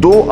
2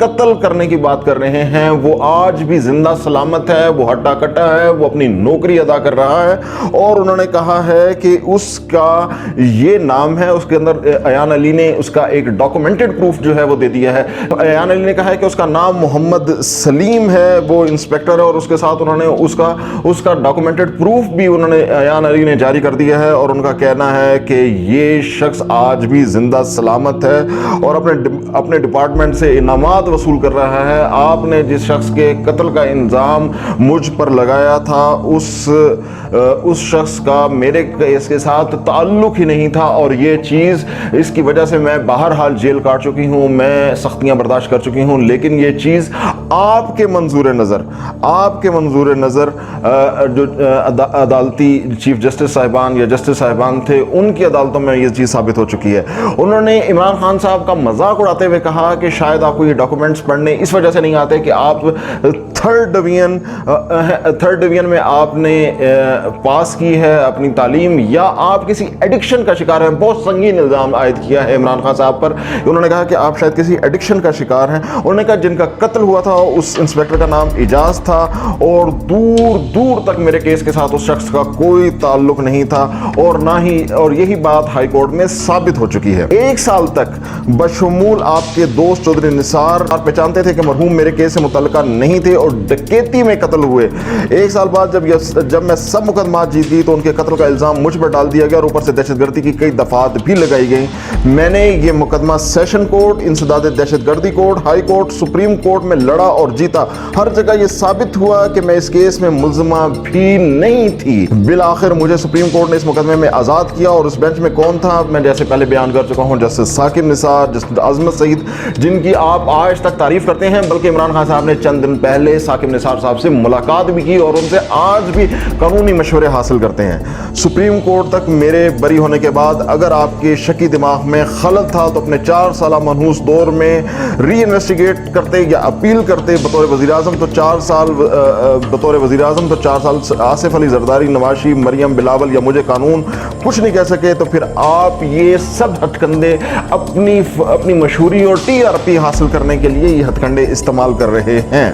قتل کرنے کی بات کر رہے ہیں وہ آج بھی زندہ سلامت ہے, وہ ہڈا کٹا ہے, وہ اپنی نوکری ادا کر رہا ہے. اور انہوں نے کہا ہے کہ اس کا یہ نام ہے, اس کے اندر ایان علی نے اس کا ایک ڈاکومنٹڈ پروف جو ہے وہ دے دیا ہے. ایان علی نے کہا ہے کہ اس کا نام محمد سلیم ہے, وہ انسپیکٹر ہے, اور اس کے ساتھ انہوں نے اس کا ڈاکومنٹڈ پروف بھی انہوں نے ایان علی نے جاری کر دیا ہے. اور ان کا کہنا ہے کہ یہ شخص آج بھی زندہ سلامت ہے اور اپنے ڈپارٹمنٹ سے انعامات وصول کر رہا ہے. آپ نے جس شخص کے قتل کا الزام مجھ پر لگایا تھا اس شخص کا میرے کیس کے ساتھ تعلق ہی نہیں تھا, اور یہ چیز اس کی وجہ سے میں بہرحال جیل کاٹ چکی ہوں, میں سختیاں برداشت کر چکی ہوں, لیکن یہ چیز آپ کے منظور نظر جو عدالتی چیف جسٹس صاحبان یا جسٹس صاحبان تھے ان کی عدالتوں میں یہ چیز ثابت ہو چکی ہے. انہوں نے عمران خان صاحب کا مذاق اڑاتے ہوئے کہا کہ شاید آپ کو یہ ڈاکومنٹس پڑھنے اس وجہ سے نہیں آتے کہ آپ تھرڈ ڈویژن میں آپ نے پاس کی ہے اپنی تعلیم, یا آپ کسی ایڈکشن کا شکار ہیں. بہت سنگین الزام عائد کیا ہے عمران خان صاحب پر. انہوں نے کہا کہ آپ شاید کسی ایڈکشن کا شکار ہیں. انہوں نے کہا جن کا قتل ہوا تھا اس انسپیکٹر کا نام اجاز تھا, اور دور دور تک میرے کیس کے ساتھ اس شخص کا کوئی تعلق نہیں تھا, اور یہی بات ہائی کورٹ میں ثابت ہو چکی ہے. 1 سال تک بشمول آپ کے دوست چودھری نثار پہچانتے تھے کہ مرحوم میرے کیس سے متعلقہ نہیں تھے اور ڈکیتی میں قتل ہوئے. 1 سال بعد جب میں سب مقدمات جیت گئی تو ان کے قتل کا الزام مجھ پر ڈال دیا گیا, اور اوپر سے دہشت گردی کی کئی دفعات بھی لگائی گئیں. میں نے یہ مقدمہ سیشن کورٹ, انسداد دہشت گردی court, high court, supreme court میں لڑا اور جیتا. ہر جگہ یہ ثابت ہوا کہ میں اس کیس میں ملزمہ بھی نہیں تھی. بالآخر مجھے سپریم کورٹ نے اس مقدمے میں آزاد کیا, اور اس بینچ میں کون تھا؟ میں جیسے پہلے بیان کر چکا ہوں, جسٹس ثاقب نثار, جسٹس عظمت سعید, جن کی آپ آج تک تعریف کرتے ہیں, بلکہ عمران خان صاحب نے چند دن پہلے ثاقب نثار صاحب سے ملاقات بھی کی اور ان سے آج بھی قانونی مشورے حاصل کرتے ہیں. سپریم کورٹ تک میرے بری ہونے کے بعد اگر آپ کے شکی دماغ میں خلل تھا تو اپنے 4 سالہ منحوس دور میں ری انویسٹیگیٹ کرتے یا اپیل کرتے بطور وزیر اعظم تو 4 سال آصف علی زرداری, نواز مریم بلاول یا مجھے قانون کچھ نہیں کہہ سکے. تو پھر آپ یہ سب ہتھ کنڈے اپنی مشہوری اور TRP حاصل کرنے کے لیے یہ ہتھ کنڈے استعمال کر رہے ہیں.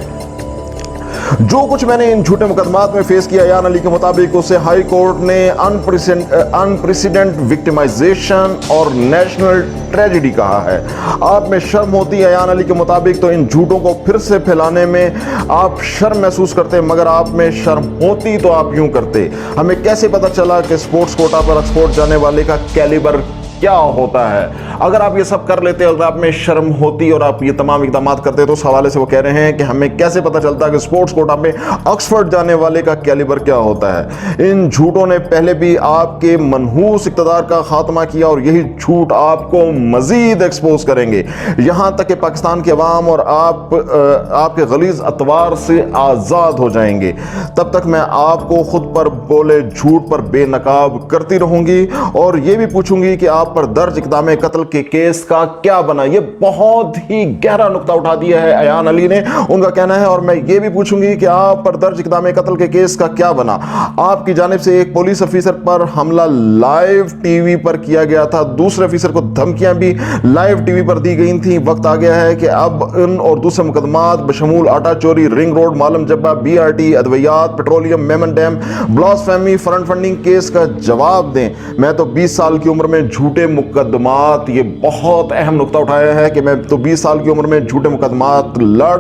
جو کچھ میں نے ان جھوٹے مقدمات میں فیس کیا, ایان علی کے مطابق اسے ہائی کورٹ نے انپریسیڈنٹ وکٹمائزیشن اور نیشنل ٹریجڈی کہا ہے. آپ میں شرم ہوتی ہے ایان علی کے مطابق تو ان جھوٹوں کو پھر سے پھیلانے میں آپ شرم محسوس کرتے, مگر آپ میں شرم ہوتی تو آپ یوں کرتے. ہمیں کیسے پتا چلا کہ سپورٹس کوٹا پر ایکسپورٹ جانے والے کا کیلیبر کیا ہوتا ہے؟ اگر آپ یہ سب کر لیتے, اگر آپ میں شرم ہوتی اور آپ یہ تمام اقدامات کرتے, تو اس حوالے سے وہ کہہ رہے ہیں کہ ہمیں کیسے پتا چلتا کہ سپورٹس کوٹا میں آکسفورڈ جانے والے کا کیلیبر کیا ہوتا ہے. ان جھوٹوں نے پہلے بھی آپ کے منحوس اقتدار کا خاتمہ کیا, اور یہی جھوٹ آپ کو مزید ایکسپوز کریں گے, یہاں تک کہ پاکستان کے عوام اور آپ کے غلیظ اطوار سے آزاد ہو جائیں گے. تب تک میں آپ کو خود پر بولے جھوٹ پر بے نقاب کرتی رہوں گی, اور یہ بھی پوچھوں گی کہ آپ پر درج اقدام قتل کے کیس کا کیا بنا. یہ بہت ہی گہرا نقطہ اٹھا دیا ہے ایان علی نے. ان کا کہنا ہے, اور میں یہ بھی پوچھوں گی کہ آپ پر درج اقدام قتل کے کیس کا کیا بنا. آپ کی جانب سے ایک پولیس افیسر پر حملہ لائیو ٹی وی پر کیا گیا تھا, دوسرے افیسر کو دھمکیاں بھی لائیو ٹی وی پر دی گئی تھیں. وقت آ گیا ہے کہ اب ان اور دوسرے مقدمات بشمول آٹا چوری, ring road, Malam Jabba, BRT, ادویات, petroleum, Mohmand dam, blasphemy, foreign funding case کا جواب دیں. میں تو 20 سال کی عمر میں جھوٹے مقدمات, یہ بہت اہم نقطہ اٹھایا ہے کہ میں تو 20 سال کی عمر میں جھوٹے مقدمات لڑ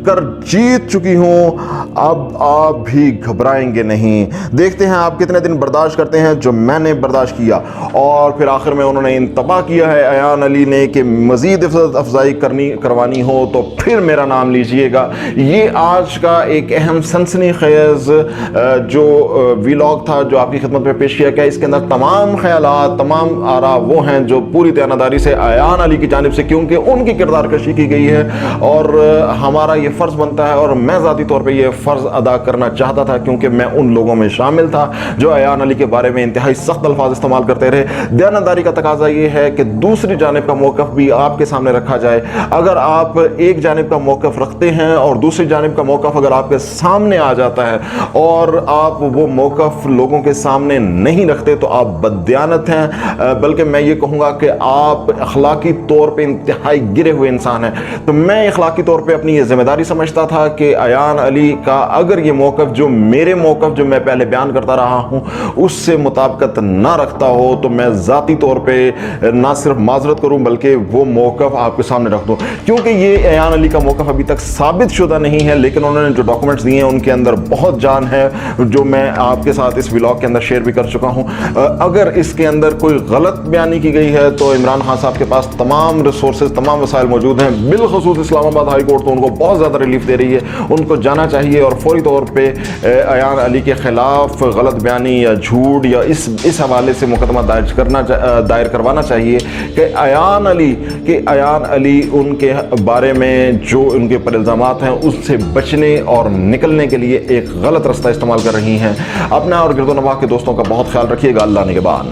کر جیت چکی ہوں. اب آپ بھی گھبرائیں گے نہیں. دیکھتے ہیں آپ کتنے دن برداشت کرتے ہیں جو میں نے برداشت کیا. اور پھر آخر میں انہوں نے انتباہ کیا ہے ایان علی نے کہ مزید افزائی کروانی ہو تو پھر میرا نام لیجئے گا. یہ آج کا ایک اہم سنسنی خیز جو ویلاگ تھا جو آپ کی خدمت میں پیش کیا گیا. اس کے اندر تمام خیالات, تمام آراء وہ ہیں جو پوری دیانتداری سے ایان علی کی جانب سے, کیونکہ ان کی کردار کشی کی گئی ہے, اور ہمارا یہ فرض بنتا ہے, اور میں ذاتی طور پہ یہ فرض ادا کرنا چاہتا تھا کیونکہ میں ان لوگوں میں شامل تھا جو ایان علی کے بارے میں انتہائی سخت الفاظ استعمال کرتے رہے. دیانتداری کا تقاضا یہ ہے کہ دوسری جانب کا موقف بھی آپ کے سامنے رکھا جائے. اگر آپ ایک جانب کا موقف رکھتے ہیں اور دوسری جانب کا موقف اگر آپ کے سامنے آ جاتا ہے اور آپ وہ موقف لوگوں کے سامنے نہیں رکھتے تو آپ بددیانت ہیں. بلکہ میں یہ کہوں گا کہ آپ اخلاقی طور پہ انتہائی گرے ہوئے انسان ہیں. تو میں اخلاقی طور پہ اپنی یہ ذمہ داری سمجھتا تھا کہ ایان علی کا اگر یہ موقف جو میرے موقف جو میں پہلے بیان کرتا رہا ہوں اس سے مطابقت نہ رکھتا ہو تو میں ذاتی طور پہ نہ صرف معذرت کروں بلکہ وہ موقف آپ کے سامنے رکھ دوں, کیونکہ یہ ایان علی کا موقف ابھی تک ثابت شدہ نہیں ہے, لیکن انہوں نے جو ڈاکومنٹس دیے ہیں ان کے اندر بہت جان ہے جو میں آپ کے ساتھ اس ولاگ کے اندر شیئر بھی کر چکا ہوں. اگر اس کے اندر کوئی غلط بیانی کی گئی ہے تو عمران خان صاحب کے پاس تمام ریسورسز تمام وسائل موجود ہیں, بالخصوص اسلام آباد ہائی کورٹ تو ان کو بہت زیادہ ریلیف دے رہی ہے, ان کو جانا چاہیے اور فوری طور پہ ایان علی کے خلاف غلط بیانی یا جھوٹ یا اس حوالے سے مقدمہ دائر کروانا چاہیے کہ ایان علی ان کے بارے میں جو ان کے پر الزامات ہیں اس سے بچنے اور نکلنے کے لیے ایک غلط رستہ استعمال کر رہی ہیں. اپنا اور گرد و نواح کے دوستوں کا بہت خیال رکھیے گا. اللہ نگہبان.